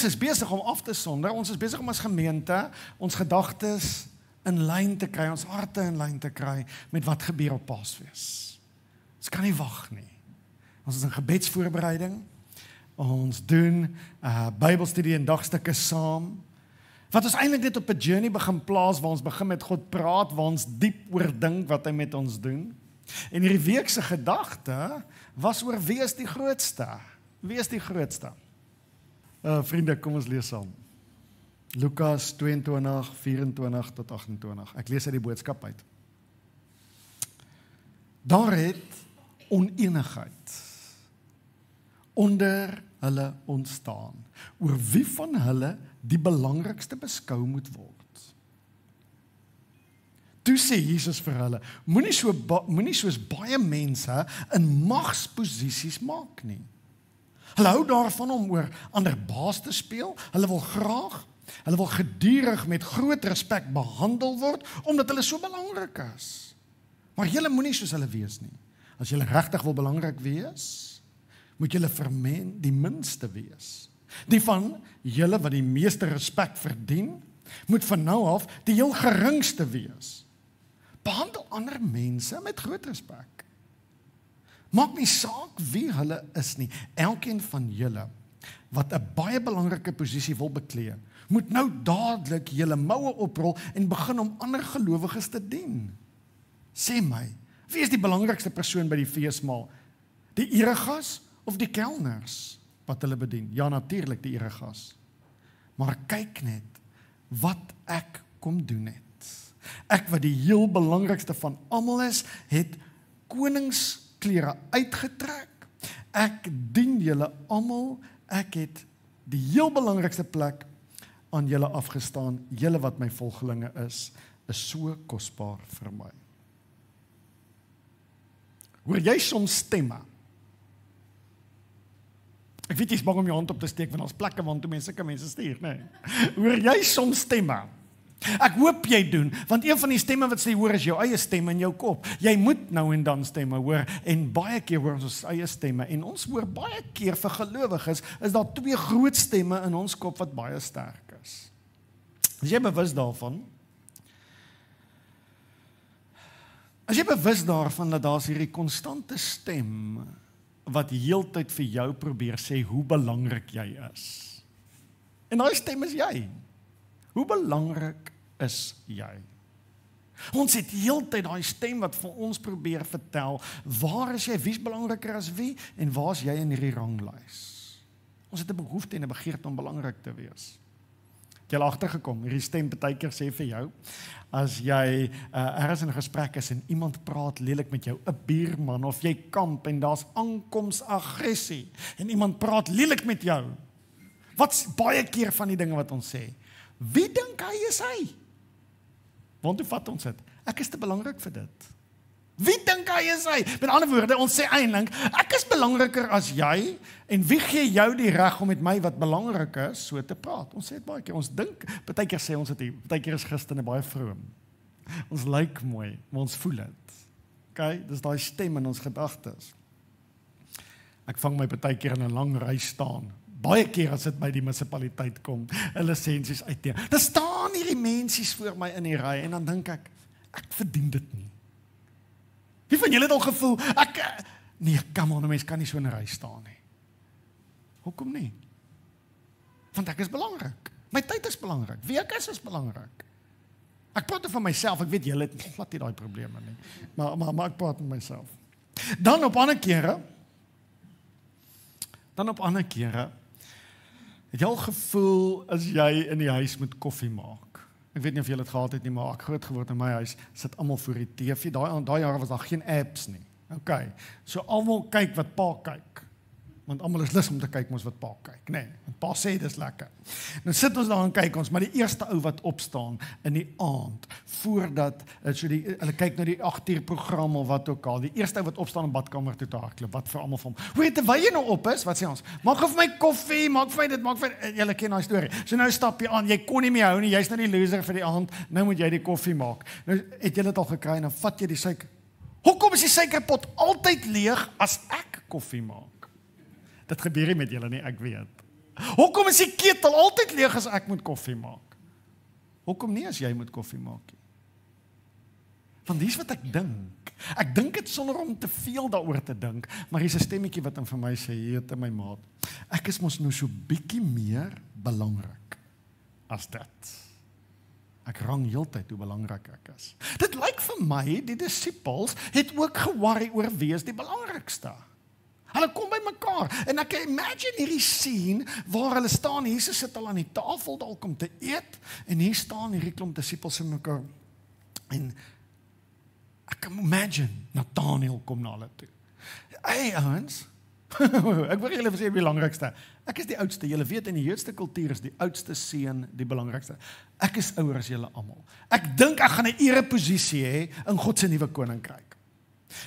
ons is besig om af te sonder, ons is besig om as gemeente, ons gedagtes in lyn te kry, ons harte in lyn te kry, met wat gebeur op Paasfees. Ons kan nie wag nie. Ons is in gebedsvoorbereiding, ons doen Bybelstudie en dagstukke saam, wat ons eintlik net op 'n journey begin plaas, waar ons begin met God praat, waar ons diep oor dink wat hy met ons doen. En hierdie week se gedagte was oor wie is die grootste? Wie is die grootste? Vriende, kom ons lees saam. Lukas 22, 24 tot 28. Ek lees uit die boodskap uit. Daar het onenigheid onder hulle ontstaan, oor wie van hulle die belangrikste beskou moet word. Toe sê Jesus vir hulle, moenie soos baie mense in magsposisies maak nie. Hulle hou daarvan om oor ander baas te speel, hulle wil gedurig met groot respek behandel word, omdat hulle so belangrik is. Maar julle moenie soos hulle wees nie. As julle regtig wil belangrik wees, moet julle vir die minste wees. Die van julle wat die meeste respek verdien, moet van nou af die heel geringste wees. Behandel ander mense met groot respek. Maak nie saak wie hulle is nie. Elkeen van julle wat 'n baie belangrike posisie wil beklee, moet nou dadelik julle moue oprol en begin om ander gelowiges te dien. Sê my, wie is die belangrikste persoon by die feesmaal? Die eregas of die kelners wat hulle bedien? Ja, natuurlik die eregas. Maar kyk net wat ek kom doen het. Ek wat die heel belangrikste van almal is, het koningsklere uitgetrek. Ek dien julle almal, ek het die heel belangrikste plek aan julle afgestaan. Julle wat my volgelinge is so kosbaar vir my. Hoor jy soms stemme? Ek weet jy is bang om jou hand op te steek, want ons plekke want toe mense stuur, nee. Hoor jy soms stemme? Ek hoop jy doen, want een van die stemme wat jy hoor is jou eie stemme in jou kop. Jy moet nou en dan stemme hoor, en baie keer hoor ons eie stemme, en ons hoor baie keer vir gelowiges, is daar twee groot stemme in ons kop wat baie sterk is. Is jy bewus daarvan? As jy bewus daarvan dat daar hierdie konstante stem wat heeltyd vir jou probeer sê hoe belangrik jy is. En daai stem is jy. Hoe belangrik is jy? Ons het heeltyd daai stem wat vir ons probeer vertel, waar is jy, wie is belangriker as wie, en waar is jy in hierdie ranglys? Ons het 'n behoefte en 'n begeerte om belangrik te wees. Het jy al agtergekom, hierdie stem partykeer sê vir jou, as jy ergens in 'n gesprek is en iemand praat lelik met jou, 'n buurman, of jy kamp en daar's aankomsaggressie, en iemand praat lelik met jou. Wat's baie keer van die dinge wat ons sê? Wie dink hy is hy? Want hoe vat ons dit? Ek is te belangrik vir dit. Wie dink hy is hy? Met ander woorde, ons sê eintlik, ek is belangriker as jy, en wie gee jou die reg om met my wat belangrik is, so te praat? Ons sê dit baie keer, ons dink, baie keer sê ons dit, baie keer is Christene baie vroom. Ons lyk mooi, maar ons voel dit. Okay? Dis daai stem in ons gedagtes. Ek vang my baie keer in 'n lang ry staan. Baie keer as dit by die munisipaliteit kom, 'n lisensies uitneem. Dan staan hierdie mensies voor my in die ry en dan dink ek verdien dit nie. Wie van julle het al gevoel, nee, come on, 'n mens kan nie so in 'n ry staan nie. Hoekom nie? Want ek is belangrik. My tyd is belangrik. Wie ek is belangrik. Ek praat van myself, ek weet julle het glad nie daai probleme nie. Maar ek praat met myself. Dan op ander kere, het jy al gevoel as jy in die huis moet koffie maak? Ek weet nie of julle dit gehad het nie, maar ek groot geword in my huis, sit almal voor die TV. Daai jare was daar geen apps nie. Okay. So almal kyk wat pa kyk. Want almal is lus om te kyk mos wat pa kyk, nee. Want pa sê dis lekker. Nou sit ons daar en kyk ons, maar die eerste ou wat opstaan in die aand, voordat hulle kyk na die 8 uur program of wat ook al, die eerste ou wat opstaan in badkamer toe te hardloop, wat vir almal van hom. Hoe terwyl jy nou op is, wat sê ons? Maak vir my koffie, maak vir dit, julle ken daai storie. So nou stap jy aan, jy kon nie meer hou nie, jy's nou die loser vir die aand, nou moet jy die koffie maak. Nou het jy dit al gekry en dan vat jy die suiker. Hoekom is die suikerpot altyd leeg as ek koffie maak? Dit gebeur nie met julle nie, ek weet. Hoekom is die ketel altyd leeg as ek moet koffie maak? Hoekom nie as jy moet koffie maak nie? Want dis wat ek dink. Ek dink dit sonder om te veel daaroor te dink, maar hier's 'n stemmetjie wat dan vir my sê, hier het my maat. Ek is mos nou so bietjie meer belangrik as dit. Ek rang heeltyd hoe belangrik ek is. Dit lyk vir my, die disippels het ook ge-worry oor wie is die belangrikste. Hulle kom by mekaar, en ek kan imagine hierdie scene, waar hulle staan, Jesus sit al aan die tafel, dalk om te eet, en hier staan hierdie klomp disippels in mekaar, en ek kan imagine, Nathanael kom na hulle toe. Hey ouens, ek wil julle sê die belangrikste, ek is die oudste, julle weet in die Joodse kultuur is die oudste seun die belangrikste. Ek is ouer as julle almal. Ek dink ek gaan 'n ereposisie hê in God se nuwe koninkryk.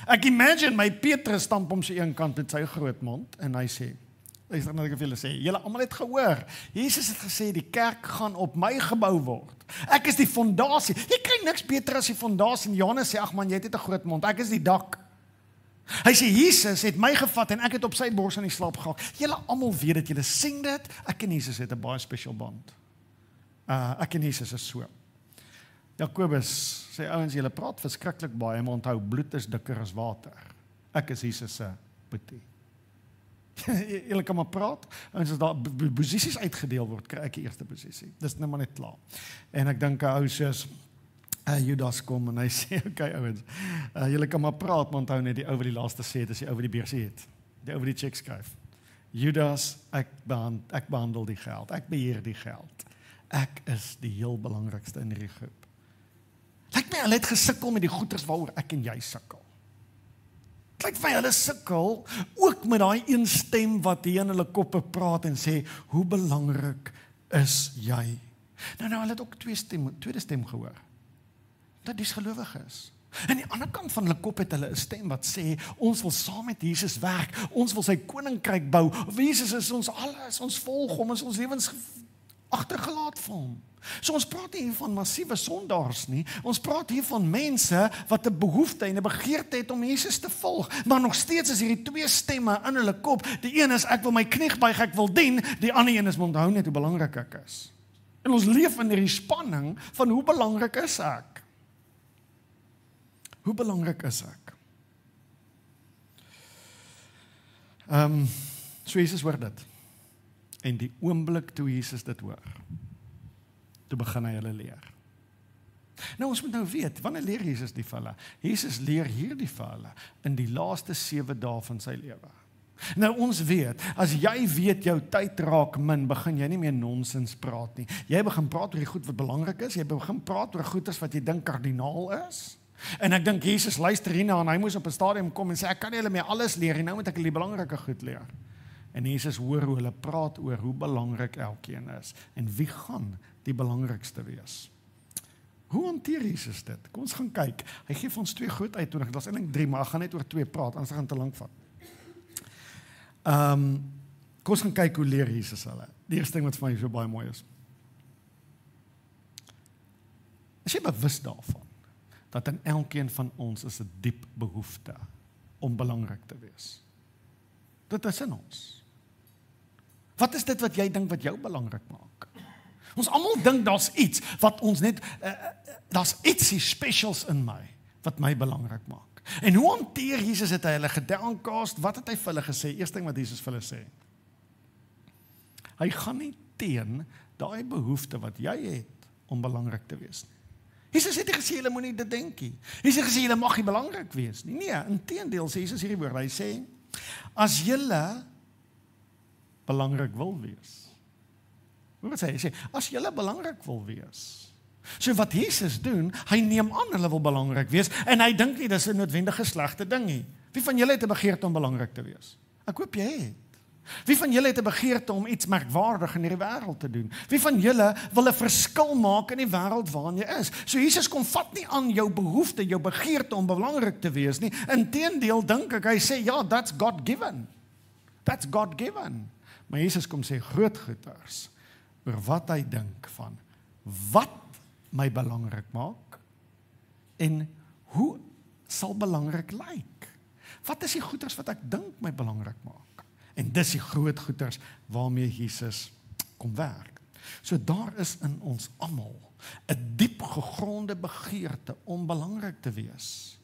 Ek imagine my Petrus stamp om sy een kant met sy groot mond, en hy sê, luister net ek vir julle sê, julle almal het gehoor, Jesus het gesê, die kerk gaan op my gebou word. Ek is die fondasie. Jy kry niks beter as die fondasie, en Johannes sê, ag man, jy het 'n groot mond, ek is die dak. Hy sê, Jesus het my gevat, en ek het op sy bors in die slaap gehaal. Julle almal weet dit, julle sien dit, ek en Jesus het 'n baie special band. Ek en Jesus is so. Jakobus sê, ouens, julle praat verskriklik baie, maar onthou, bloed is dikker as water. Ek is Jesus se boetie. Julle kan maar praat, en as daar posisies uitgedeel word, kry ek die eerste posisie. Dis nou maar net klaar. En ek dink 'n ou soos Judas kom en hy sê, okay ouens, julle kan maar praat, maar onthou net die ou wat die laaste sê het, is die ou wat die beursie het. Die ou wat die check skryf. Judas, ek behandel die geld, ek beheer die geld. Ek is die heel belangrikste in hierdie groep. Lyk my, hulle het gesukkel met die goeders waaroor ek en jy sukkel. Lyk my, hulle sukkel ook met daai een stem wat hier in hulle koppe praat en sê, hoe belangrik is jy? Nou, hulle het ook tweede stem gehoor. Dat dis gelowig is. En die ander kant van hulle kop het hulle 'n stem wat sê, ons wil saam met Jesus werk, ons wil sy koninkryk bou, Jesus is ons alles, ons volg hom, ons lewens agtergelaat vir hom. So ons praat nie hier van massiewe sondaars nie, ons praat hier van mense wat 'n behoefte en 'n begeerte het om Jesus te volg, maar nog steeds is hierdie twee stemme in hulle kop. Die een is, ek wil my knie buig, ek wil dien, die ander een is, onthou net hoe belangrik ek is. En ons leef in hierdie spanning van hoe belangrik is ek? Hoe belangrik is ek? So Jesus hoor dit. En die oomblik toe Jesus dit hoor, toe begin hy hulle leer. Nou ons moet nou weet, wanneer leer Jesus die vir hulle? Jesus leer hierdie vir hulle in die laaste 7 dae van sy lewe. Nou ons weet, as jy weet jou tyd raak min, begin jy nie meer nonsens praat nie. Jy begin praat oor die goed wat belangrik is, jy begin praat oor goeders wat jy dink kardinaal is. En ek dink Jesus luister hierna en hy moes op 'n stadium kom en sê, ek kan nie hulle meer alles leer, en nou moet ek hulle die belangrike goed leer. En Jesus hoor hoe hulle praat oor hoe belangrik elkeen is, en wie gaan die belangrikste wees. Hoe hanteer Jesus dit? Kom ons gaan kyk. Hy gee vir ons 2 groot uitnodigings, daar's eintlik 3, maar ek gaan net oor 2 praat, anders gaan dit te lank vat. Kom ons gaan kyk hoe leer Jesus hulle. Die eerste ding wat vir my so baie mooi is. Is jy bewus daarvan, dat in elkeen van ons is 'n diep behoefte om belangrik te wees? Dit is in ons. Wat is dit wat jy dink wat jou belangrik maak? Ons almal dink daar's iets wat ons net, daar's ietsie specials in my, wat my belangrik maak. En hoe hanteer Jesus het hy hulle gedowncast? Wat het hy vir hulle gesê? Eerste ding wat Jesus vir hulle sê. Hy gaan nie teen daai behoefte wat jy het om belangrik te wees nie. Jesus het nie gesê, julle moenie dit dink nie. Jesus het gesê, julle mag nie belangrik wees nie. Nee, inteendeel sê Jesus hierdie woord. Hy sê, as julle belangrik wil wees. Wat sê hy? Hy sê, as julle belangrik wil wees. So wat Jesus doen, hy neem aan hulle wil belangrik wees, en hy dink nie, dis 'n noodwendige slegte ding nie. Wie van julle het 'n begeerte om belangrik te wees? Ek hoop jy het. Wie van julle het 'n begeerte om iets merkwaardig in hierdie wêreld te doen? Wie van julle wil 'n verskil maak in die wêreld waarin jy is? So Jesus kom vat nie aan jou behoefte, jou begeerte om belangrik te wees nie. Inteendeel dink ek, hy sê, ja, that's God given. That's God given. Maar Jesus kom sê groot goeders oor wat hy dink van wat my belangrik maak en hoe sal belangrik lyk. Wat is die goeders wat ek dink my belangrik maak? En dis die groot goeders waarmee Jesus kom werk. So daar is in ons almal 'n diep gegronde begeerte om belangrik te wees.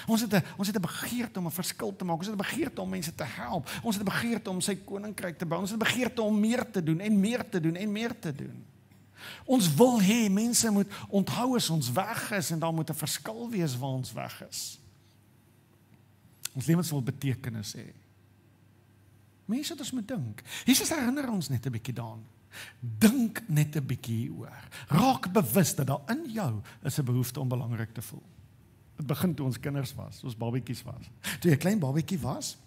Ons het 'n begeerte om 'n verskil te maak. Ons het 'n begeerte om mense te help. Ons het 'n begeerte om sy koninkryk te bou. Ons het 'n begeerte om meer te doen en meer te doen en meer te doen. Ons wil hê mense moet onthou as ons weg is en daar moet 'n verskil wees waar ons weg is. Ons lewens wil betekenis hê. Mense wat ons moet dink. Jesus herinner ons net 'n bietjie daaraan. Dink net 'n bietjie hieroor. Raak bewus dat daar in jou is 'n behoefte om belangrik te voel. Het begin toe ons kinders was, ons babatjies was. Toe jy 'n klein babatjie was,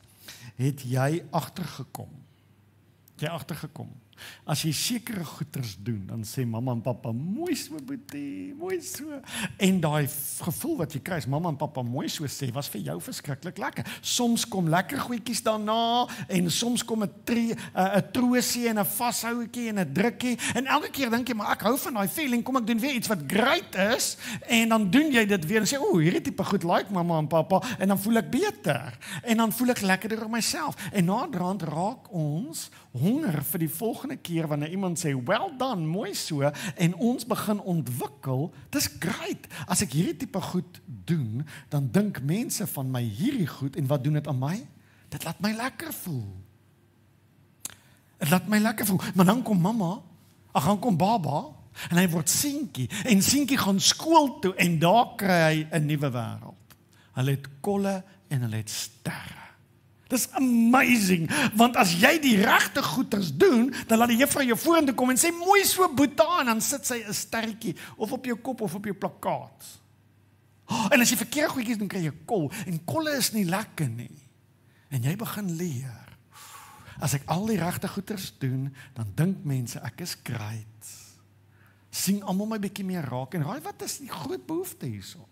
het jy agtergekom. As jy sekere goeders doen, dan sê mamma en pappa, mooi so boetie, mooi so. En daai gevoel wat jy kry, as mamma en pappa mooi so sê, was vir jou verskriklik lekker. Soms kom lekker goedjies daarna, en soms kom 'n troosie en 'n vashouetjie en 'n drukkie, en elke keer dink jy, maar ek hou van daai feeling, kom ek doen weer iets wat great is, en dan doen jy dit weer, en sê, hierdie tipe goed like mamma en pappa, en dan voel ek beter, en dan voel ek lekkerder op myself, en naderhand raak ons honger vir die volgende keer wanneer iemand sê, well done, mooi so, en ons begin ontwikkel, dis great, as ek hierdie tipe goed doen, dan dink mense van my hierdie goed, en wat doen dit aan my? Dit laat my lekker voel. Maar dan kom mamma, dan kom baba, en hy word seentjie, en seentjie gaan skool toe, en daar kry hy 'n nuwe wêreld. Hulle het kolle, en hulle het sterre. Dis amazing, want as jy die regte goeders doen, dan laat die juffrou jou vorentoe kom en sê, mooi so boeta, en dan sit sy 'n sterretjie, of op jou kop, of op jou plakkaat. En as jy verkeerde goedjies doen, kry jy kol, en kolle is nie lekker nie. En jy begin leer. As ek al die regte goeders doen, dan dink mense, ek is great. Sien almal my bietjie meer raak, en raai wat is die groot behoefte hierso?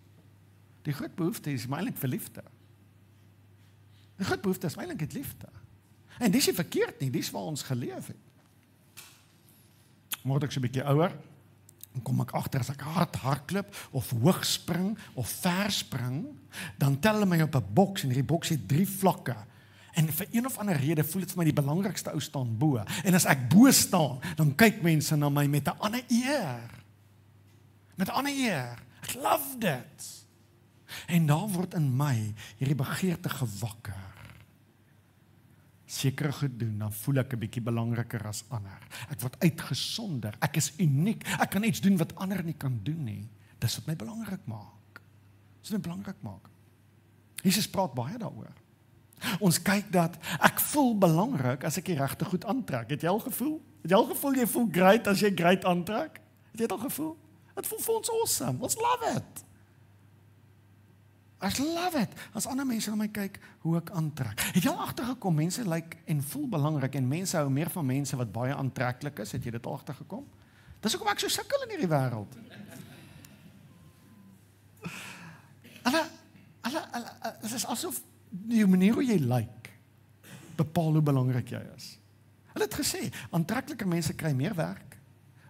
Die groot behoefte is eintlik vir liefde. Die groot behoefte is eintlik liefde. En dis nie verkeerd nie, dis waar ons geleef het. Word ek so 'n bietjie ouer, dan kom ek agter as ek hardloop, of hoog spring, of ver spring, dan tel hulle my op 'n boks, en hierdie boks het 3 vlakke. En vir een of ander rede voel dit vir my die belangrikste ou staan bo. En as ek bo staan, dan kyk mense na my met 'n ander eer. Ek love dit. En daar word in my hierdie begeerte gewakker. Sekere goed doen, dan voel ek 'n bietjie belangriker as ander. Ek word uitgesonder, ek is uniek, ek kan iets doen wat ander nie kan doen nie. Dis wat my belangrik maak. Jesus praat baie daaroor. Ons kyk dat ek voel belangrik as ek die regte goed aantrek. Het jy al gevoel? Jy voel great as jy great aantrek? Het jy dit al gevoel? Het voel vir ons awesome, ons love it. I love it, as ander mense na my kyk, hoe ek aantrek. Het jy al agtergekom, mense lyk en voel belangrik, en mense hou meer van mense wat baie aantreklik is, het jy dit al agtergekom? Dis hoekom ek so sukkel in hierdie wêreld. Het is asof die manier hoe jy lyk, bepaal hoe belangrik jy is. Hulle het gesê, aantreklike mense kry meer werk,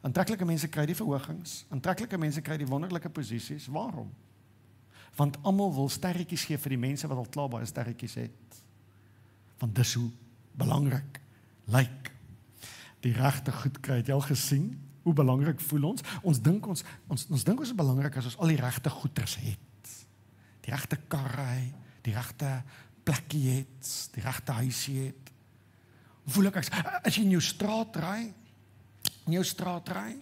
aantreklike mense kry die verhogings, aantreklike mense kry die wonderlike posisies. Waarom? Want almal wil sterretjies gee vir die mense wat al klaar baie sterretjies het. Want dis hoe belangrik lyk. Die regte goed kry. Het jy al gesien hoe belangrik voel ons? Ons dink ons is belangrik as ons al die regte goeders het. Die regte karry, die regte plekkie het, die regte huisie het. Voel ek as jy in jou straat ry,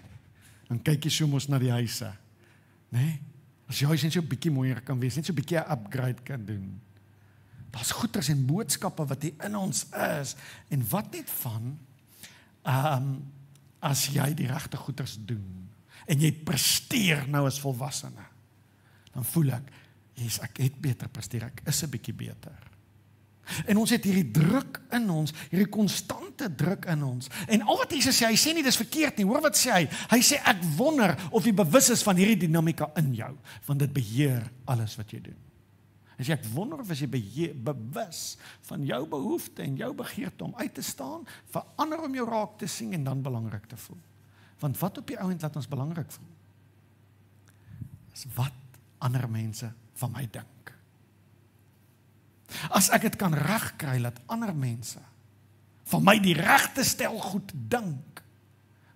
dan kyk jy soms na die huise, né? As jy huis net so 'n bietjie mooier kan wees, net so 'n bietjie 'n upgrade kan doen. Daar's goeders en boodskappe wat hier in ons is, en wat net van, as jy die regte goeders doen, en jy presteer nou as volwassene, dan voel ek, yes, ek het beter presteer, ek is 'n bietjie beter. En ons het hierdie druk in ons, hierdie konstante druk in ons. En al wat Jesus sê, hy sê nie dis verkeerd nie. Hoor wat sê hy? Hy sê ek wonder of jy bewus is van hierdie dinamika in jou, want dit beheer alles wat jy doen. Hy sê ek wonder of jy bewus van jou behoefte en jou begeerte om uit te staan, verander om jou raak te sien en dan belangrik te voel. Want wat op die ouend laat ons belangrik voel? Is wat ander mense van my dink. As ek dit kan regkry, laat ander mense van my die regte stel goed dink,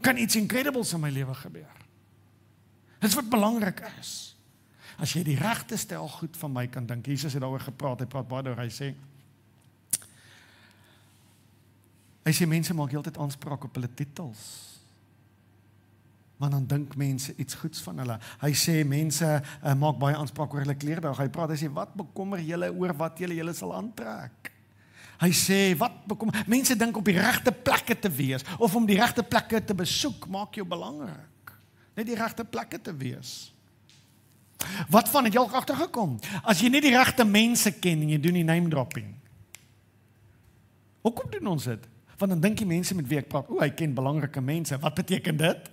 kan iets incredibles in my lewe gebeur. Dit is wat belangrik is. As jy die regte stel goed van my kan dink, Jesus het daaroor gepraat, hy praat baie daaroor, hy sê mense maak heeltyd aanspraak op hulle titels, want dan dink mense iets goeds van hulle. Hy sê mense maak baie aanspraak oor hulle kleerdag. Hy praat, hy sê wat bekommer julle oor wat julle sal aantrek? Hy sê wat bekommer, mense dink op die regte plekke te wees of om die regte plekke te besoek maak jou belangrik. Net die regte plekke te wees. Wat van het jy al agtergekom? As jy nie die regte mense ken en jy doen die name dropping. Hoekom doen ons dit? Want dan dink die mense met wie ek praat, hy ken belangrike mense. Wat beteken dit?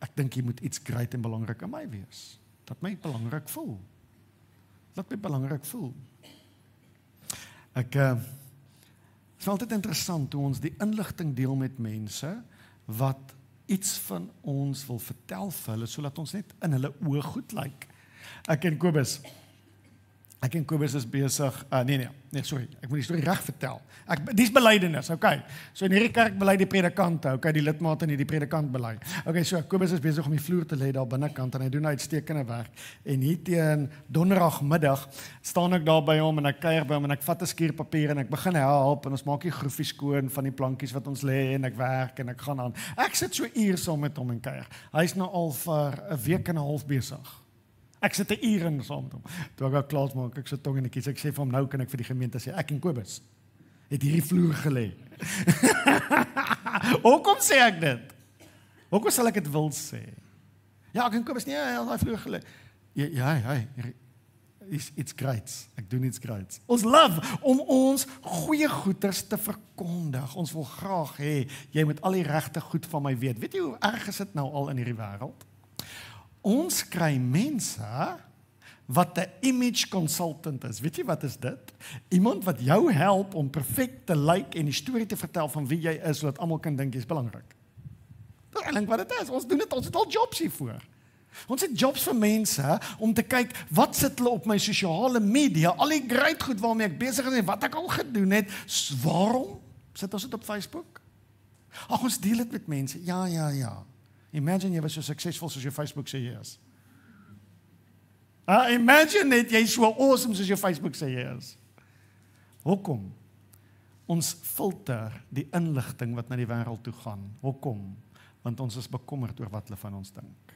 Ek dink jy moet iets great en belangrik in my wees. Dat my belangrik voel. Laat my belangrik voel. Ek is altyd interessant hoe ons die inligting deel met mense wat iets van ons wil vertel vir hulle, sodat ons net in hulle oë goed lyk. Ek en Kobus is besig, sorry, ek moet die storie reg vertel. Dis belydenis, okay. So in hierdie kerk bely die predikante, okay, die lidmate en die predikant bely. Okay, so Kobus is besig om die vloer te lê daar binnekant en hy doen uitstekende werk. En hier teen donderdagmiddag staan ek daar by hom en ek kuier by hom en ek vat 'n skuurpapier en ek begin help en ons maak die groefie skoon van die plankies wat ons lê en ek werk en ek gaan aan. Ek sit so uur saam met hom en kuier. Hy's nou al vir 'n week en 'n half besig. Ek sit 'n uur in saam met hom. Toe ek klaar maak, ek sit tong in die kies. Ek sê vir hom, nou kan ek vir die gemeente sê, ek en Kobus het hierdie vloer gelê. Hoekom sê ek dit? Hoekom sal ek dit wil sê? Ja, ek en Kobus, nee, hy het daai vloer gelê. Ja, it's great. Ek doen iets great. Ons love om ons goeie goeders te verkondig. Ons wil graag hê, jy moet al die regte goed van my weet. Weet jy hoe erg is dit nou al in hierdie wêreld? Ons kry mense wat 'n image consultant is. Weet jy wat is dit? Iemand wat jou help om perfek te lyk en die storie te vertel van wie jy is, sodat almal kan dink jy's belangrik. Dis eintlik wat dit is. Ons doen dit, ons het al jobs hiervoor. Ons het jobs vir mense om te kyk, wat sit hulle op my sosiale media, al die great goed waarmee ek besig is en wat ek al gedoen het, waarom sit ons dit op Facebook? Ag, ons deel dit met mense, ja. Imagine jy was so suksesvol soos jou Facebook sê jy is. Imagine net jy so awesome soos jou Facebook sê jy is. Hoekom? Ons filter die inligting wat na die wêreld toe gaan. Hoekom? Want ons is bekommerd oor wat hulle van ons dink.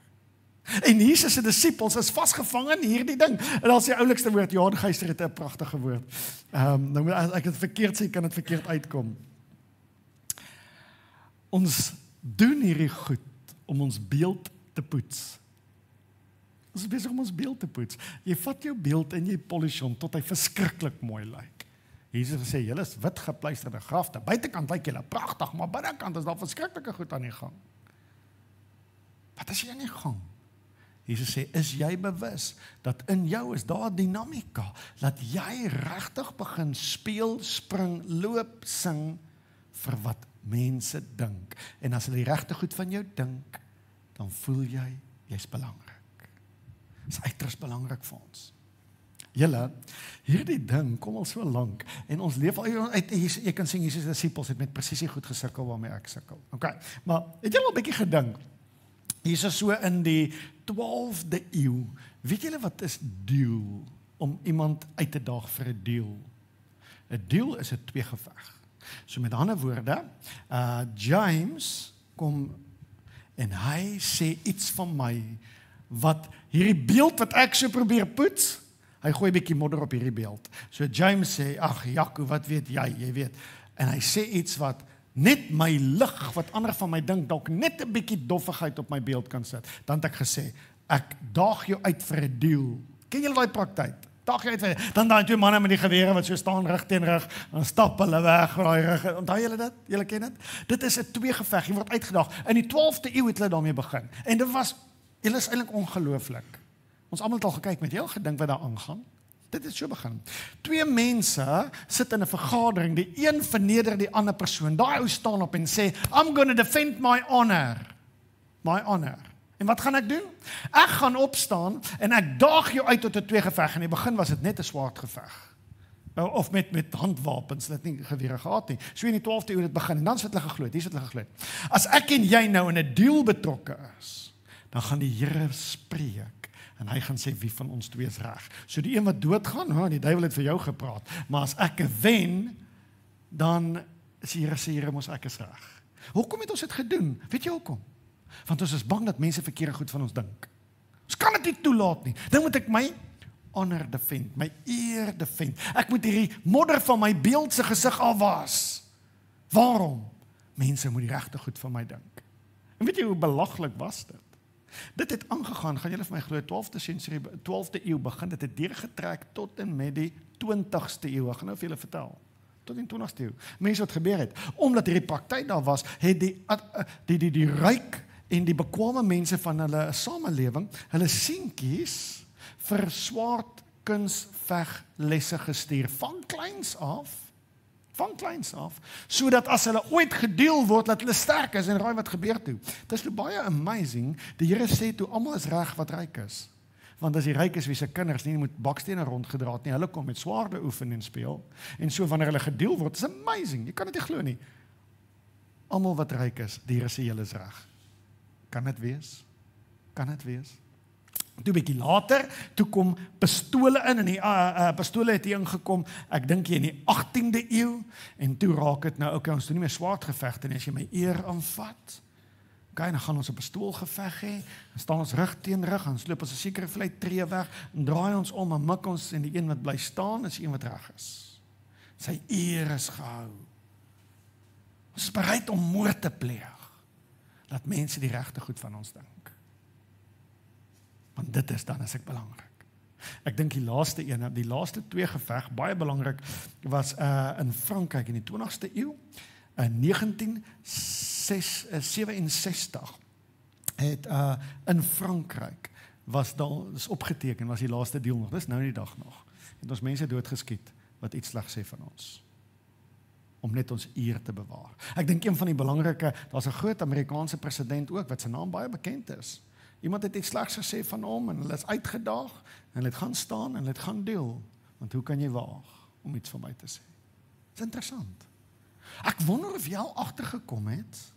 En Jesus se disippels is vasgevang in hierdie ding. En dan is die oulikste woord, Johan Geyser het 'n pragtige woord. Nou as ek dit verkeerd sê, kan dit verkeerd uitkom. Ons doen hierdie goed om ons beeld te poets. Ons is besig om ons beeld te poets. Jy vat jou beeld en jy polish hom tot hy verskriklik mooi lyk. Jesus sê, julle is wit gepleisterde grafte. Buitekant lyk julle pragtig, maar binnekant is daar verskriklike goed aan die gang. Wat is jy aan die gang? Jesus sê, is jy bewus dat in jou is daar dinamika, dat jy regtig begin speel, spring, loop, sing vir wat mense dink. En as hulle die regte goed van jou dink, dan voel jy's belangrik. Dit is uiters belangrik vir ons. Julle, hierdie ding kom al so lank en ons leef al uit, jy kan sien Jesus se disippels het met presisie goed gesukkel waarmee ek sukkel. Okay, maar het jy al 'n bietjie gedink? Jesus so in die 12de eeu. Weet julle wat is deal? Om iemand uit te daag vir 'n deal. 'n Deal is 'n tweegeveg. So met ander woorde, James kom en hy sê iets van my wat hierdie beeld wat ek so probeer poets, hy gooi 'n bietjie modder op hierdie beeld. So James sê, ag Jaco, wat weet jy weet. En hy sê iets wat net my lig, wat ander van my dink, dalk net 'n bietjie doffigheid op my beeld kan sit. Dan het ek gesê, ek daag jou uit vir 'n deal. Ken julle daai praktyk? Daag jy uit vir, dan daai twee manne met die gewere wat so staan rug teen rug, dan stap hulle weg, raai rug. Onthou julle dit? Julle ken dit? Dit is 'n tweegeveg, jy word uitgedaag. In die 12de eeu het hulle daarmee begin. En dit was, julle is eintlik ongelooflik. Ons almal het al gekyk, met jou gedink wat daar aangaan. Dit het so begin. Twee mense sit in 'n vergadering, die een verneder die ander persoon. Daai ou staan op en sê, I'm going to defend my honor. My honor. En wat gaan ek doen? Ek gaan opstaan en ek daag jou uit tot 'n tweegeveg. In die begin was dit net 'n swaardgeveg. of met handwapens, hulle het nie gewere gehad nie. So in die 12de eeu het begin, en dan is wat hulle geglo het, hier is wat hulle geglo het. As ek en jy nou in 'n deal betrokke is, dan gaan die Here spreek, en hy gaan sê wie van ons twee is reg. So die een wat doodgaan, die duiwel het vir jou gepraat, maar as ek wen, dan is die Here sê, Here, mos ek is reg. Hoekom het ons dit gedoen? Weet jy hoekom? Want ons is bang dat mense verkeerde goed van ons dink. Ons kan dit nie toelaat nie. Dan moet ek my honor defend, my eer defend. Ek moet hierdie modder van my beeld se gesig afwas. Waarom? Mense moet die regte goed van my dink. En weet jy hoe belaglik was dit? Dit het aangegaan, gaan julle vir my glo, 12de eeu begin, dit het deurgetrek tot en met die 20ste eeu. Ek gaan nou vir julle vertel. Tot in 20ste eeu. Mense wat gebeur het, omdat hierdie praktyk daar was, het die ryk en die bekwame mense van hulle samelewing, hulle seentjies vir swaardkunsveglesse gestuur, van kleins af, sodat as hulle ooit gedeel word, dat hulle sterk is, en raai wat gebeur toe. Dit is baie amazing, die Here sê toe, almal is reg wat ryk is, want as die ryk is wie se kinders nie moet bakstene rondgedra het nie, hulle kom met swaarde oefen en speel, en so wanneer hulle gedeel word, is amazing, jy kan dit nie glo nie, almal wat ryk is, die Here sê julle is reg. Kan dit wees? Kan dit wees? Toe bietjie later, toe kom pistole in, en die pistole het hier ingekom, ek dink hier in die 18de eeu, en toe raak het nou, ons doen nie meer swaardgevegte nie, as jy my eer aanvat, dan gaan ons 'n pistoolgeveg hê, dan staan ons rug teen rug, dan sloop ons 'n sekere vlei tree weg, en draai ons om, en mik ons, en die een wat bly staan, is die een wat reg is. Sy eer is gehou. Ons is bereid om moord te pleeg, dat mense die regte goed van ons dink. Want dit is dan as ek belangrik. Ek dink die laaste twee geveg, baie belangrik, was in Frankryk in die 20ste eeu, in 1967 het in Frankryk is opgeteken, was die laaste deel nog, dis nou die dag nog, het ons mense doodgeskiet, wat iets sleg sê van ons, om net ons eer te bewaar. Ek dink een van die belangrike, daar's 'n groot Amerikaanse president ook, wat sy naam baie bekend is. Iemand het iets slegs gesê van hom, en hulle is uitgedaag, en hulle het gaan staan, en hulle het gaan deel, want hoe kan jy waag, om iets van my te sê? Dis interessant. Ek wonder of jy al agtergekom het,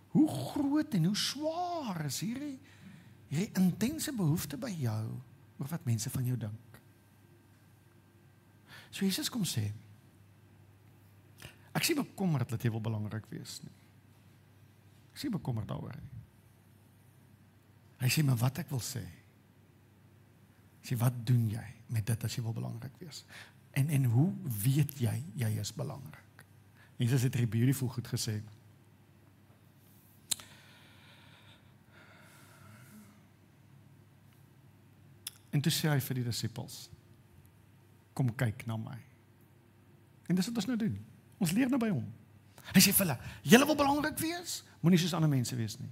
hoe groot en hoe swaar is hierdie intense behoefte by jou, oor wat mense van jou dink. So Jesus kom sê, ek sien bekommerd dat jy wil belangrik wees nie. Ek sien bekommerd daaroor nie. Hy sê, maar wat ek wil sê, sê, wat doen jy met dit as jy wil belangrik wees? En hoe weet jy is belangrik? Jesus het hier beautiful goed gesê. En toe sê hy vir die disippels, kom kyk na my. En dis wat ons nou doen. Ons leer nou by hom. Hy sê vir hulle, julle wil belangrik wees? Moenie soos ander mense wees nie.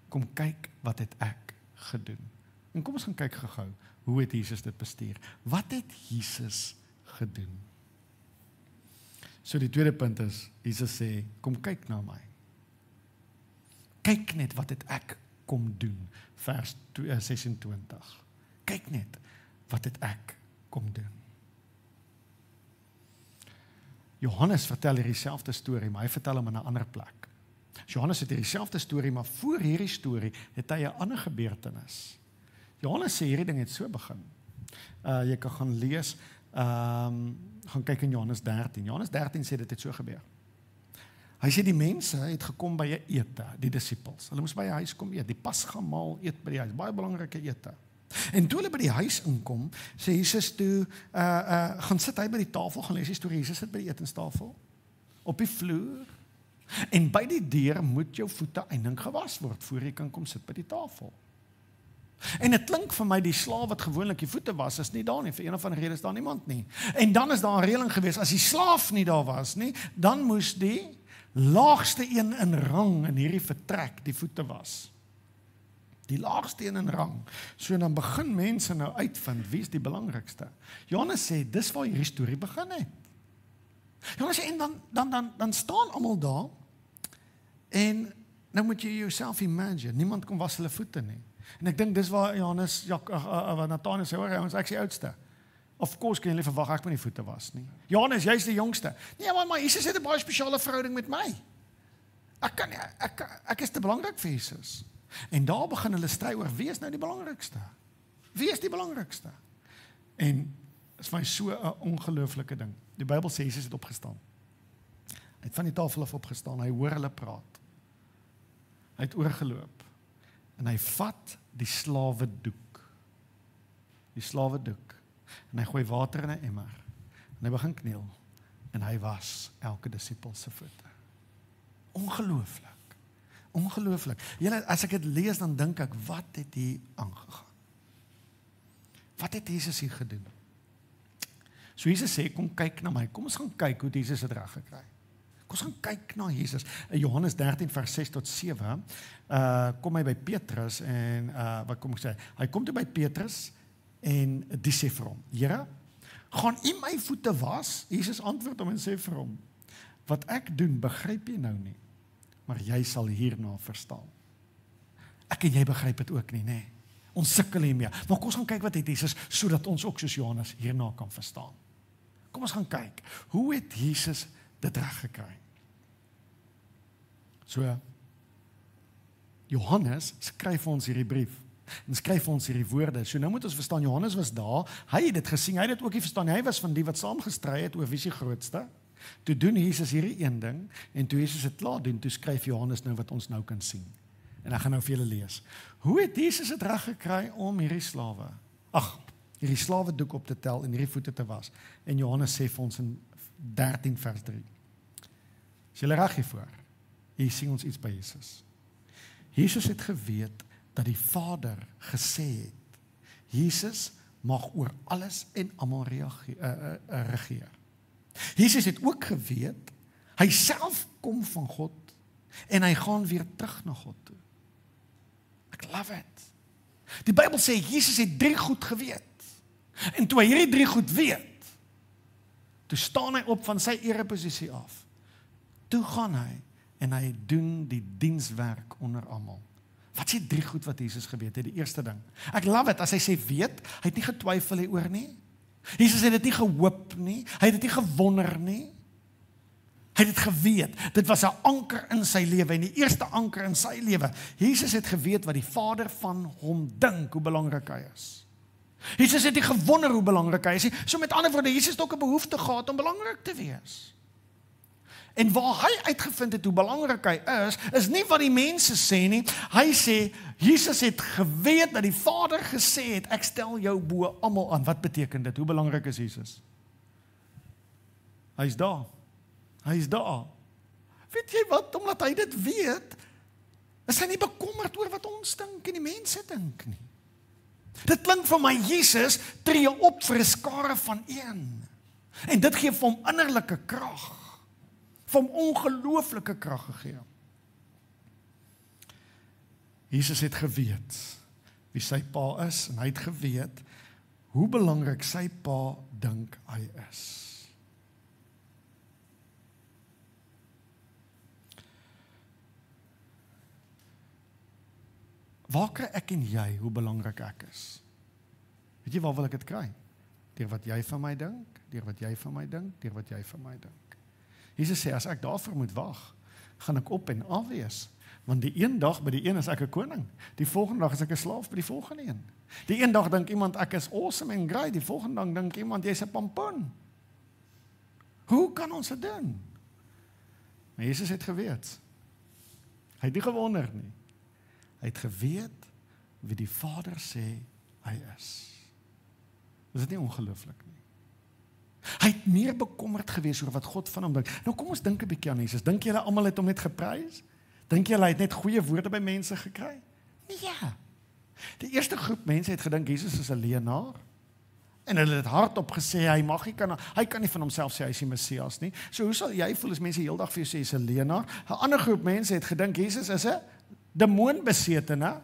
Kom kyk wat het ek gedoen. En kom ons gaan kyk gou-gou, hoe het Jesus dit bestuur? Wat het Jesus gedoen? So die tweede punt is, Jesus sê, kom kyk na my. Kyk net wat het ek kom doen, vers 26. Kyk net wat het ek kom doen. Johannes vertel hierdie selfde storie, maar hy vertel hom in 'n ander plek. Johannes het hierdie selfde storie, maar voor hierdie storie het hy 'n ander gebeurtenis. Johannes sê hierdie ding het so begin. Jy kan gaan lees, gaan kyk in Johannes 13. Johannes 13 sê dit het so gebeur. Hy sê die mense het gekom by 'n ete, die disippels. Hulle moes by 'n huis kom eet, die Pasgamaal eet by die huis, baie belangrike ete. En toe hulle by die huis inkom, sê Jesus toe, gaan sit hy by die tafel, gaan lees die storie, Jesus sit by die etenstafel, op die vloer, en by die deur moet jou voete eindelijk gewas word, voor jy kan kom sit by die tafel. En het klink vir my, die slaaf wat gewoonlik die voete was, is nie daar nie, vir een of ander rede is daar niemand nie. En dan is daar 'n reëling gewees, as die slaaf nie daar was nie, dan moes die laagste een in rang in hierdie vertrek die voete was. Die laagste een in rang. So dan begin mense nou uitvind, wie is die belangrikste? Johannes sê, dis waar hierdie storie begin het. Johannes sê, en dan staan almal daar, en nou moet jy jouself imagine, niemand kom was hulle voete nie. En ek dink dis waar Johannes, Nathanael sê, hoor, ons ek is die oudste. Of course kan jy nie verwag ek moet die voete was nie. Johannes, jy's die jongste. Nee, maar Jesus het 'n baie spesiale verhouding met my. Ek is te belangrik vir Jesus. En daar begin hulle stry oor wie is nou die belangrikste? Wie is die belangrikste? En is vir my so 'n ongelooflike ding. Die Bybel sê Jesus het opgestaan. Hy het van die tafel af opgestaan, hy hoor hulle praat. Hy het oorgeloop. En hy vat die slawedoek. Die slawedoek. En hy gooi water in 'n emmer. En hy begin kniel. En hy was elke disipel se voete. Ongelooflik. Ongelooflik. Julle, as ek dit lees, dan dink ek, wat het hier aangegaan? Wat het Jesus hier gedoen? So Jesus sê, kom kyk na my. Kom ons gaan kyk hoe Jesus het reg gekry. Kom ons gaan kyk na Jesus. In Johannes 13 vers 6 tot 7, kom hy by Petrus en, wat kom ek sê? Hy kom toe by Petrus en die sê vir hom, Here, gaan u my voete was? Jesus antwoord hom en sê vir hom, wat ek doen, begryp jy nou nie, maar jy sal hierna verstaan. Ek en jy begryp dit ook nie, nee. Ons sukkel hiermee. Maar kom ons gaan kyk wat het Jesus, sodat ons ook soos Johannes hierna kan verstaan. Kom ons gaan kyk, hoe het Jesus dit reg gekry? So, Johannes skryf ons hierdie brief, en skryf ons hierdie woorde. So nou moet ons verstaan, Johannes was daar, hy het dit gesien, hy het dit ook nie verstaan, hy was van die wat saam gestry het oor wie is die grootste. Toe doen Jesus hierdie een ding, en toe Jesus het klaar doen, toe skryf Johannes nou wat ons nou kan sien. En ek gaan nou vir julle lees. Hoe het Jesus het reg gekry om hierdie slawedoek op te tel en hierdie voete te was? En Johannes sê vir ons in 13 vers 3. Is julle reg hiervoor? Hier sien ons iets by Jesus. Jesus het geweet dat die Vader gesê het, Jesus mag oor alles en almal regeer. Jesus het ook geweet, hy self kom van God en hy gaan weer terug na God toe. Ek love it. Die Bybel sê, Jesus het 3 goed geweet. En toe hy hierdie 3 goed weet, toe staan hy op van sy ereposisie af. Toe gaan hy en hy doen die dienswerk onder almal. Wat is die 3 goed wat Jesus geweet het? Die eerste ding. Ek love it, as hy sê weet, hy het nie getwyfel hieroor nie. Jesus het dit nie gehoop nie, hy het dit nie gewonder nie. Hy het dit geweet, dit was 'n anker in sy lewe, en die eerste anker in sy lewe. Jesus het geweet wat die Vader van hom dink, hoe belangrik hy is. Jesus het nie gewonder hoe belangrik hy is nie. So met ander woorde, Jesus het ook 'n behoefte gehad om belangrik te wees. En waar hy uitgevind het hoe belangrik hy is nie wat die mense sê nie. Hy sê, Jesus het geweet dat die Vader gesê het, ek stel jou bo almal aan. Wat beteken dit? Hoe belangrik is Jesus? Hy is daar. Hy is daar. Weet jy wat? Omdat hy dit weet, is hy nie bekommerd oor wat ons dink en die mense dink nie. Dit klink vir my, Jesus tree op vir 'n skare van een. En dit gee vir hom innerlike krag. Vir hom ongelooflike krag gegee. Jesus het geweet wie sy pa is, en hy het geweet hoe belangrik sy pa dink hy is. Waar kry ek en jy hoe belangrik ek is? Weet jy waar wil ek dit kry? Deur wat jy van my dink, deur wat jy van my dink, deur wat jy van my dink. Jesus sê, as ek daarvoor moet wag, gaan ek op en af wees. Want die een dag by die een is ek 'n koning. Die volgende dag is ek 'n slaaf by die volgende een. Die een dag dink iemand ek is awesome en great, die volgende dag dink iemand jy's 'n pampoen. Hoe kan ons dit doen? Maar Jesus het geweet. Hy het nie gewonder nie. Hy het geweet wie die Vader sê hy is. Is dit nie ongelooflik nie? Hy het meer bekommerd gewees oor wat God van hom dink. Nou kom ons dink 'n bietjie aan Jesus. Dink julle almal het hom net geprys? Dink julle hy het net goeie woorde by mense gekry? Nee. Die eerste groep mense het gedink Jesus is 'n leienaar. En hulle het hardop gesê hy kan nie van homself sê hy is die Messias nie. So hoe sal jy voel as mense heeldag vir jou sê hy is 'n leienaar? 'n Ander groep mense het gedink Jesus is 'n demoonbesetene.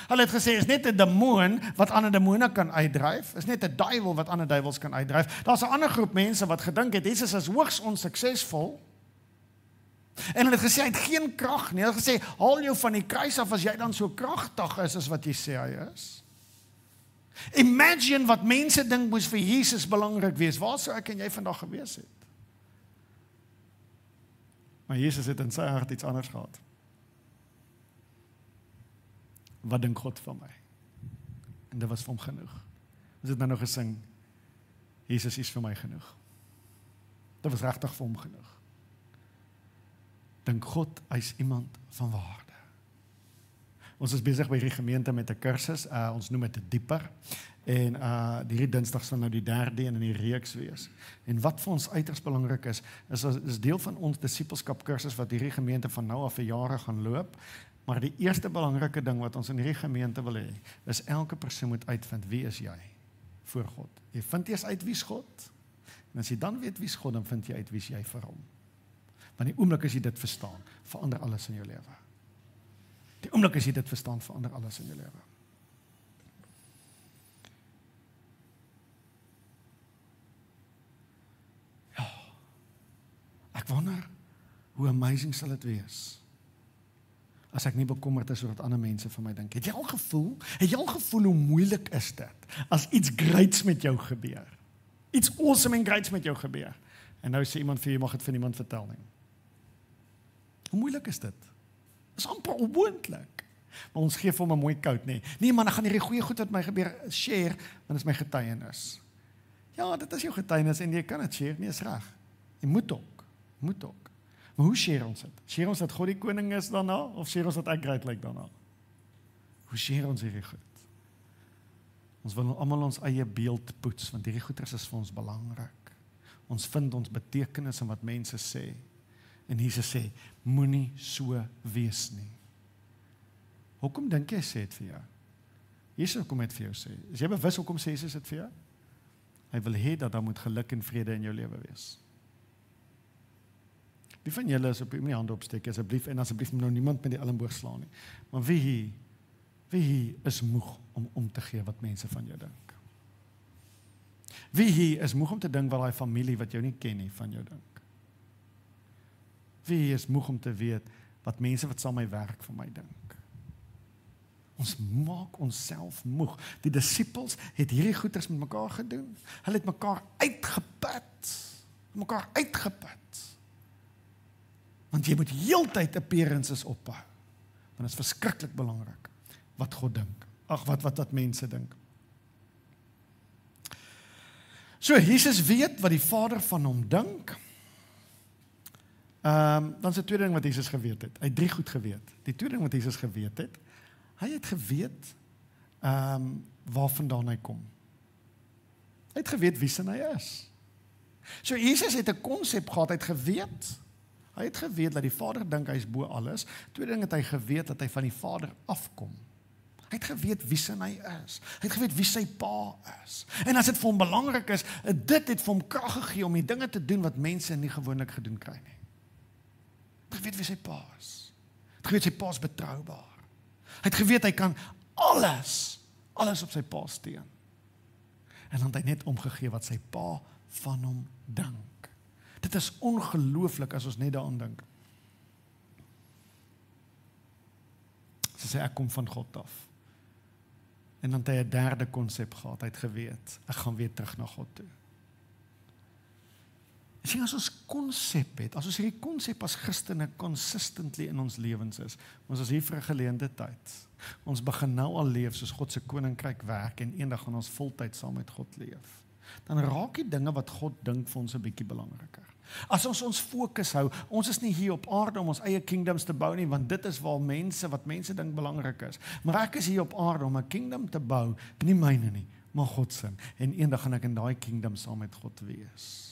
Hulle het gesê, is net 'n demoon wat ander demone kan uitdryf, is net 'n duiwel wat ander duiwels kan uitdryf. Daar's 'n ander groep mense wat gedink het, Jesus is hoogs onsuksesvol, en hulle het gesê, hy het geen krag nie. Hulle het gesê, haal jou van die kruis af as jy dan so kragtig is as wat jy sê hy is. Imagine wat mense dink moes vir Jesus belangrik wees. Waar sou ek en jy vandag gewees het? Maar Jesus het in sy hart iets anders gehad. Wat dink God van my? En dit was vir hom genoeg. Ons het nou nog gesing, Jesus is vir my genoeg. Dit was regtig vir hom genoeg. Dink God, hy is iemand van waarde. Ons is besig by hierdie gemeente met 'n kursus, ons noem dit dieper, en hierdie Dinsdag sal nou die 3de in die reeks wees. En wat vir ons uiters belangrik is deel van ons disippelskap kursus wat hierdie gemeente van nou af vir jare gaan loop, maar die eerste belangrike ding wat ons in hierdie gemeente wil hê, is elke persoon moet uitvind, wie is jy voor God? Jy vind eers uit wie is God, en as jy dan weet wie is God, dan vind jy uit wie is jy vir hom. Want die oomblik as jy dit verstaan, verander alles in jou lewe. Die oomblik as jy dit verstaan, verander alles in jou lewe. Ja, ek wonder, hoe amazing sal dit wees, as ek nie bekommerd is oor wat ander mense van my dink. Het jy al gevoel hoe moeilik is dit, as iets greats met jou gebeur? Iets awesome en greats met jou gebeur. En nou sê iemand vir jy mag het vir niemand vertel nie. Hoe moeilik is dit? Is amper onmoontlik. Maar ons gee vir hom 'n mooi kout, nee. Nee man, ek gaan hierdie goeie goed wat my gebeur share, want dit is my getuienis. Ja, dit is jou getuienis en jy kan dit share, nee, is reg. Jy moet ook. Maar hoe share ons dit? Share ons dat God die koning is daarna, of share ons dat ek great lyk daarna? Hoe share ons hierdie goed? Ons wil almal ons eie beeld poets, want hierdie goeders is vir ons belangrik. Ons vind ons betekenis in wat mense sê. En Jesus sê, moenie so wees nie. Hoekom dink jy sê dit vir jou? Jesus kom met vir jou sê. Is jy bewus hoekom sê Jesus dit vir jou? Hy wil hê dat daar moet geluk en vrede in jou lewe wees. Wie van julle is op die hande opsteek, asseblief, en asseblief nou niemand met die elmboog slaan nie. Maar wie hier is moeg om te gee wat mense van jou dink? Wie hier is moeg om te dink wat daai familie wat jou nie ken nie van jou dink? Wie hier is moeg om te weet wat mense wat saam my werk van my dink? Ons maak onsself moeg. Die disippels het hierdie goeders met mekaar gedoen. Hulle het mekaar uitgeput. Want jy moet heeltyd appearances ophou. Want dit is verskriklik belangrik wat God dink. Ag, wat mense dink. So, Jesus weet wat die Vader van hom dink. Dan is die tweede ding wat Jesus geweet het. Hy het 3 goed geweet. Die tweede ding wat Jesus geweet het, hy het geweet waar vandaan hy kom. Hy het geweet wie sin hy is. So Jesus het 'n konsep gehad, hy het geweet dat die Vader dink hy is bo alles. Tweede ding het hy geweet dat hy van die Vader afkom. Hy het geweet wie sin hy is. Hy het geweet wie sy pa is. En as dit vir hom belangrik is, dit het vir hom krag gegee om die dinge te doen wat mense nie gewoonlik gedoen kry nie. Hy het geweet wie sy pa is. Hy het geweet sy pa is betroubaar. Hy het geweet hy kan alles op sy pa steun. En dan het hy net omgegee wat sy pa van hom dink. Dit is ongelooflik as ons net daaraan dink. Sy sê ek kom van God af. En dan het hy 'n derde konsep gehad, hy het geweet, ek gaan weer terug na God toe. Sien, as ons konsep het, as ons hierdie konsep as Christene consistently in ons lewens is, ons is hier vir 'n geleende tyd. Ons begin nou al leef soos God se koninkryk werk en eendag gaan ons voltyd saam met God leef. Dan raak die dinge wat God dink vir ons 'n bietjie belangriker. As ons fokus hou, ons is nie hier op aarde om ons eie kingdoms te bou nie, want dit is waar wat mense dink belangrik is. Maar ek is hier op aarde om 'n kingdom te bou, nie myne nie, maar God se. En eendag gaan ek in daai kingdom saam met God wees.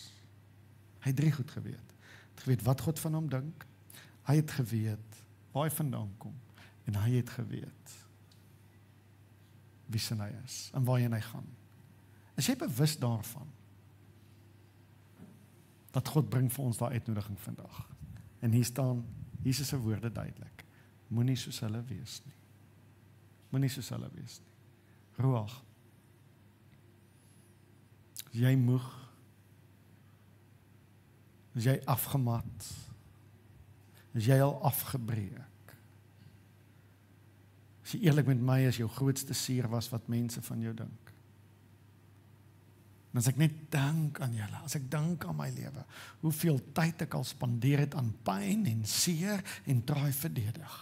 Hy het 3 goed geweet. Hy het geweet wat God van hom dink. Hy het geweet waar hy vandaan kom. En hy het geweet wie sin hy is en waarheen hy gaan. Is jy bewus daarvan? Dat God bring vir ons daai uitnodiging vandag. En hier staan Jesus se woorde duidelik. Moenie soos hulle wees nie. Moenie soos hulle wees nie. Ruach. Is jy moeg? Is jy afgemat? Is jy al afgebreek? As jy eerlik met my is, jou grootste seer was wat mense van jou dink. En as ek net dink aan julle, as ek dink aan my lewe, hoeveel tyd ek al spandeer het aan pyn en seer en draai verdedig.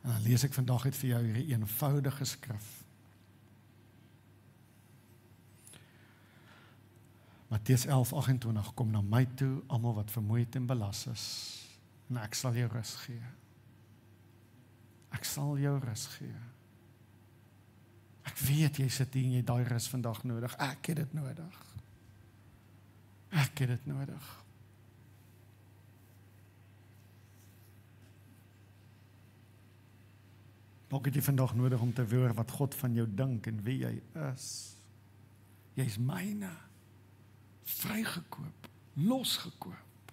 En dan lees ek vandag uit vir jou hierdie eenvoudige skrif. Matteus 11:28, kom na my toe, almal wat vermoeid en belas is, en ek sal jou rus gee. Ek sal jou rus gee. Ek weet jy sit hier en jy daai rus vandag nodig. Ek het dit nodig. Ek het dit nodig. Dalk het jy vandag nodig om te hoor wat God van jou dink en wie jy is. Jy is myne. Vrygekoop, losgekoop.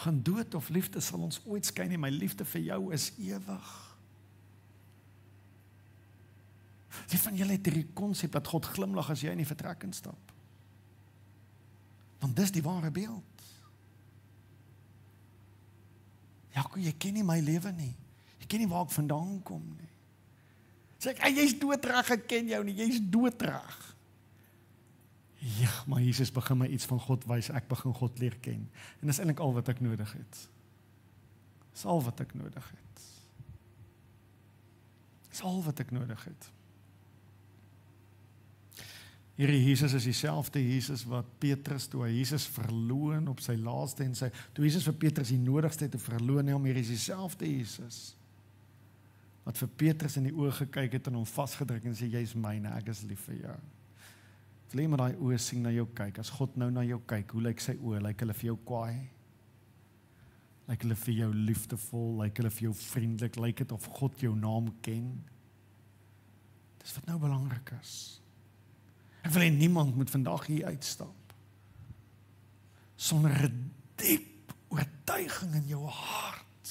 Gaan dood of liefde sal ons ooit skei nie, my liefde vir jou is ewig. Wie van julle het hierdie konsep dat God glimlag as jy in die vertrek instap? Want dis die ware beeld. Jaco, jy ken nie my lewe nie. Jy ken nie waar ek vandaan kom nie. Sê ek, jy's doodreg, ek ken jou nie, jy's doodreg. Ja, maar Jesus begin my iets van God wys, ek begin God leer ken. En dis eintlik al wat ek nodig het. Dis al wat ek nodig het. Dis al wat ek nodig het. Hierdie Jesus is dieselfde Jesus wat Petrus, toe hy Jesus verloon op sy laaste en toe Jesus vir Petrus die nodigste te verloon hom, hier is dieselfde Jesus wat vir Petrus in die oë gekyk het en hom vasgedruk en sê, jy is myne, ek is lief vir jou. Wil jy maar daai oë sien na jou kyk, as God nou na jou kyk, hoe lyk sy oë, lyk hulle vir jou kwaai? Lyk hulle vir jou liefdevol, lyk hulle vir jou vriendelik, lyk dit of God jou naam ken? Dis wat nou belangrik is. Ek wil hê niemand moet vandag hier uitstap sonder 'n diep oortuiging in jou hart.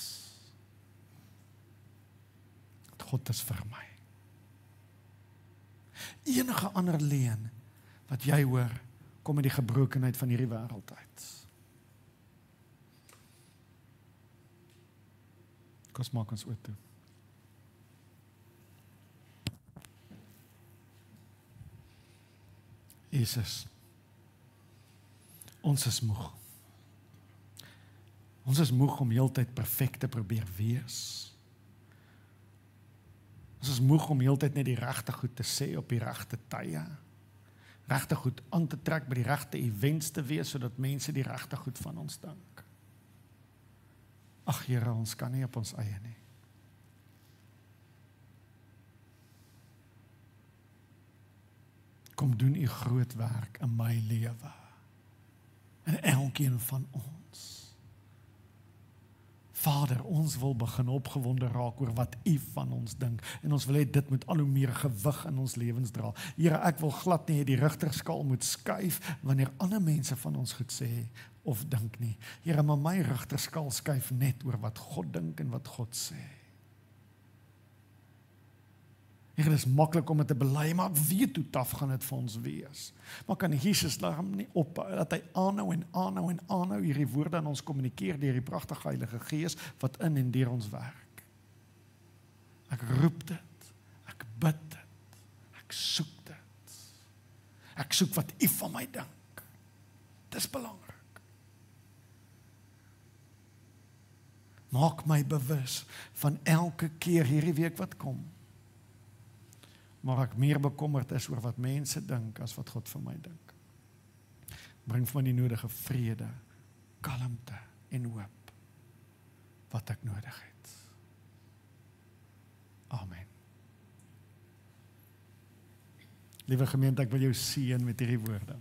Dat God is vir my. Enige ander leen wat jy hoor, kom uit die gebrokenheid van hierdie wêreld uit. Kom maak ons oor toe. Jesus, ons is moeg. Ons is moeg om heeltyd perfek te probeer wees. Ons is moeg om heeltyd net die regte goed te sê op die regte tye. Regte goed aan te trek by die regte events te wees, sodat mense die regte goed van ons dink. Ag Here, ons kan nie op ons eie nie. Kom doen u groot werk in my lewe. En elkeen van ons. Vader, ons wil begin opgewonde raak oor wat u van ons dink. En ons wil hê dit moet al hoe meer gewig in ons lewens dra. Here, ek wil glad nie hê die rigterskaal moet skuif wanneer ander mense van ons goed sê of dink nie. Here, maar my rigterskaal skuif net oor wat God dink en wat God sê. Here, dit is maklik om dit te bely, maar ek weet hoe taaf gaan dit vir ons wees. Maar kan Jesus daarom nie ophou, dat hy aanhou en aanhou en aanhou hierdie woorde aan ons kommunikeer deur die pragtige Heilige Gees wat in en deur ons werk. Ek roep dit, ek bid dit, ek soek dit. Ek soek wat u van my dink. Dis belangrik. Maak my bewus van elke keer hierdie week wat kom. Maar ek meer bekommerd is oor wat mense dink as wat God vir my dink. Bring vir my die nodige vrede, kalmte en hoop wat ek nodig het. Amen. Liewe gemeente, ek wil jou seën met hierdie woorde.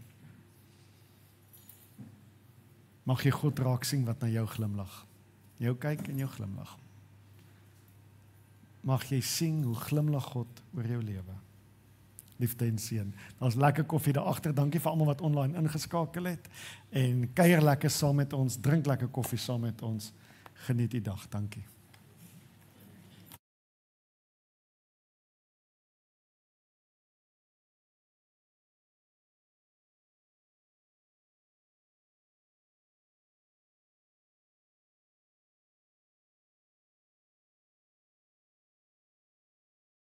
Mag jy God raak sien wat na jou glimlag. Jou kyk en jou glimlag. Mag jy sien hoe glimlag God oor jou lewe. Liefde en seën. Daar's lekker koffie daar agter. Dankie vir almal wat online ingeskakel het. En kuier lekker saam met ons, drink lekker koffie saam met ons. Geniet die dag. Dankie.